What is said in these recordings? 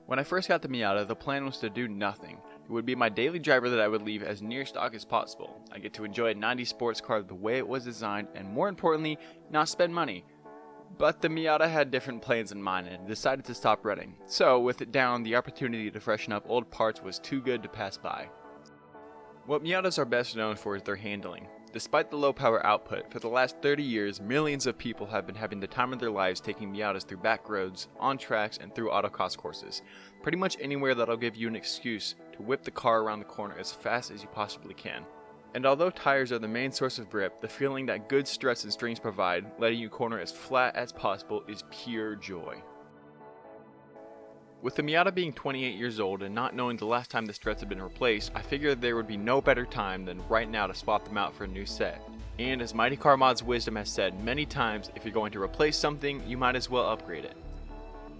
When I first got the Miata, the plan was to do nothing. It would be my daily driver that I would leave as near stock as possible. I get to enjoy a 90s sports car the way it was designed, and more importantly, not spend money. But the Miata had different plans in mind and decided to stop running. So, with it down, the opportunity to freshen up old parts was too good to pass by. What Miatas are best known for is their handling. Despite the low power output, for the last 30 years, millions of people have been having the time of their lives taking Miatas through back roads, on tracks, and through autocross courses. Pretty much anywhere that'll give you an excuse to whip the car around the corner as fast as you possibly can. And although tires are the main source of grip, the feeling that good struts and strings provide, letting you corner as flat as possible, is pure joy. With the Miata being 28 years old and not knowing the last time the struts had been replaced, I figured there would be no better time than right now to swap them out for a new set. And as Mighty Car Mod's wisdom has said many times, if you're going to replace something, you might as well upgrade it.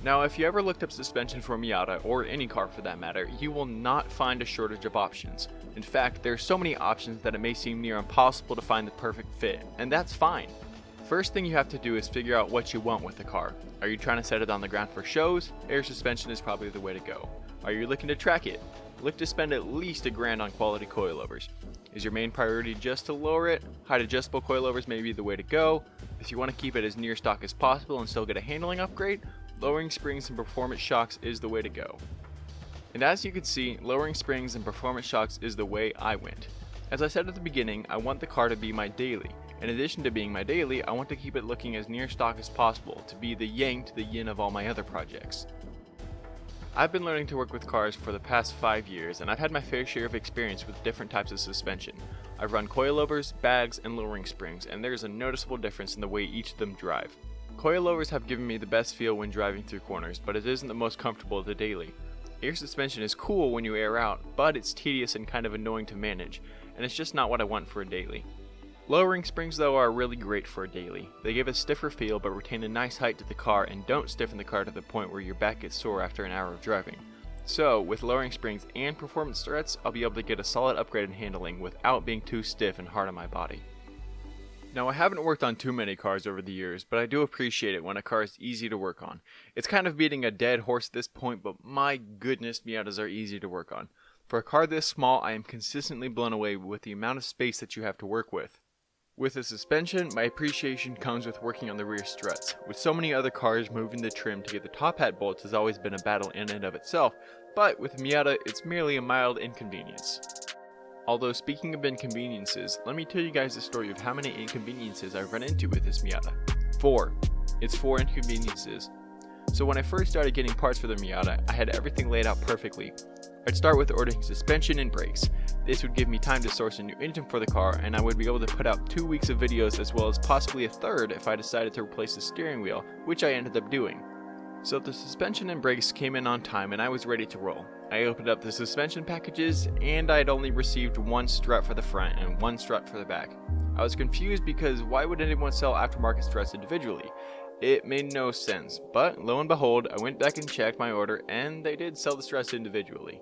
Now, if you ever looked up suspension for a Miata, or any car for that matter, you will not find a shortage of options. In fact, there are so many options that it may seem near impossible to find the perfect fit, and that's fine. First thing you have to do is figure out what you want with the car. Are you trying to set it on the ground for shows? Air suspension is probably the way to go. Are you looking to track it? Look to spend at least $1,000 on quality coilovers. Is your main priority just to lower it? Height adjustable coilovers may be the way to go. If you want to keep it as near stock as possible and still get a handling upgrade, lowering springs and performance shocks is the way to go. And as you can see, lowering springs and performance shocks is the way I went. As I said at the beginning, I want the car to be my daily. In addition to being my daily, I want to keep it looking as near stock as possible, to be the yang to the yin of all my other projects. I've been learning to work with cars for the past 5 years, and I've had my fair share of experience with different types of suspension. I've run coilovers, bags, and lowering springs, and there's a noticeable difference in the way each of them drive. Coilovers have given me the best feel when driving through corners, but it isn't the most comfortable as a daily. Air suspension is cool when you air out, but it's tedious and kind of annoying to manage, and it's just not what I want for a daily. Lowering springs though are really great for a daily. They give a stiffer feel but retain a nice height to the car and don't stiffen the car to the point where your back gets sore after an hour of driving. So, with lowering springs and performance struts, I'll be able to get a solid upgrade in handling without being too stiff and hard on my body. Now, I haven't worked on too many cars over the years, but I do appreciate it when a car is easy to work on. It's kind of beating a dead horse at this point, but my goodness, Miatas are easy to work on. For a car this small, I am consistently blown away with the amount of space that you have to work with. With the suspension, my appreciation comes with working on the rear struts. With so many other cars, moving the trim to get the top hat bolts has always been a battle in and of itself, but with Miata, it's merely a mild inconvenience. Although speaking of inconveniences, let me tell you guys the story of how many inconveniences I've run into with this Miata. 4. It's 4 inconveniences. So when I first started getting parts for the Miata, I had everything laid out perfectly. I'd start with ordering suspension and brakes. This would give me time to source a new engine for the car, and I would be able to put out 2 weeks of videos as well as possibly a third if I decided to replace the steering wheel, which I ended up doing. So the suspension and brakes came in on time and I was ready to roll. I opened up the suspension packages and I'd only received 1 strut for the front and 1 strut for the back. I was confused because why would anyone sell aftermarket struts individually? It made no sense, but lo and behold, I went back and checked my order and they did sell the struts individually.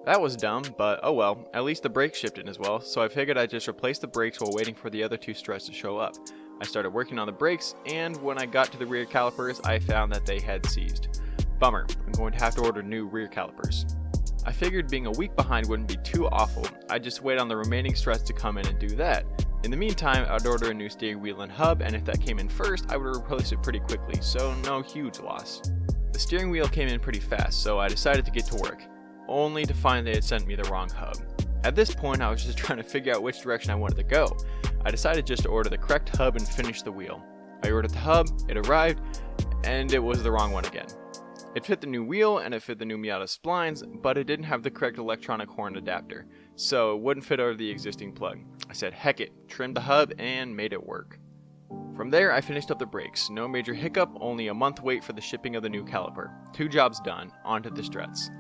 That was dumb, but oh well, at least the brakes shipped in as well, so I figured I'd just replace the brakes while waiting for the other 2 struts to show up. I started working on the brakes, and when I got to the rear calipers, I found that they had seized. Bummer, I'm going to have to order new rear calipers. I figured being a week behind wouldn't be too awful, I'd just wait on the remaining struts to come in and do that. In the meantime, I'd order a new steering wheel and hub, and if that came in first, I would replace it pretty quickly, so no huge loss. The steering wheel came in pretty fast, so I decided to get to work, only to find they had sent me the wrong hub. At this point, I was just trying to figure out which direction I wanted to go. I decided just to order the correct hub and finish the wheel. I ordered the hub, it arrived, and it was the wrong one again. It fit the new wheel and it fit the new Miata splines, but it didn't have the correct electronic horn adapter, so it wouldn't fit over the existing plug. I said heck it, trimmed the hub, and made it work. From there, I finished up the brakes. No major hiccup, only a month wait for the shipping of the new caliper. 2 jobs done, onto the struts.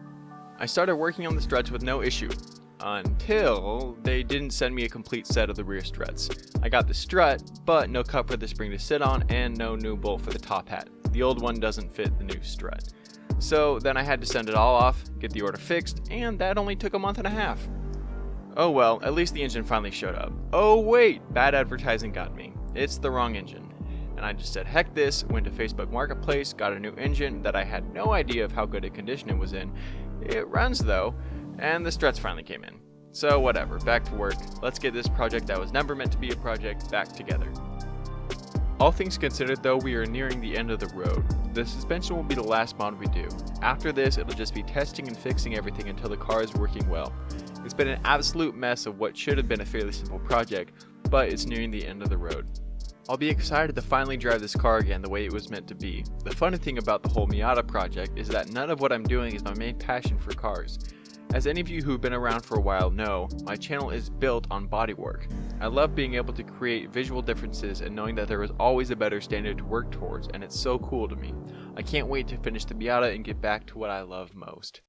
I started working on the struts with no issue, until they didn't send me a complete set of the rear struts. I got the strut, but no cup for the spring to sit on, and no new bolt for the top hat. The old one doesn't fit the new strut. So then I had to send it all off, get the order fixed, and that only took a month and a half. Oh well, at least the engine finally showed up. Oh wait, bad advertising got me. It's the wrong engine. And and I just said heck this, went to Facebook Marketplace, got a new engine that I had no idea of how good a condition it was in. It runs though, and the struts finally came in. So whatever, back to work. Let's get this project that was never meant to be a project back together. All things considered though, we are nearing the end of the road. The suspension will be the last mod we do. After this, it'll just be testing and fixing everything until the car is working well. It's been an absolute mess of what should have been a fairly simple project, but it's nearing the end of the road. I'll be excited to finally drive this car again the way it was meant to be. The funny thing about the whole Miata project is that none of what I'm doing is my main passion for cars. As any of you who've been around for a while know, my channel is built on bodywork. I love being able to create visual differences and knowing that there is always a better standard to work towards, and it's so cool to me. I can't wait to finish the Miata and get back to what I love most.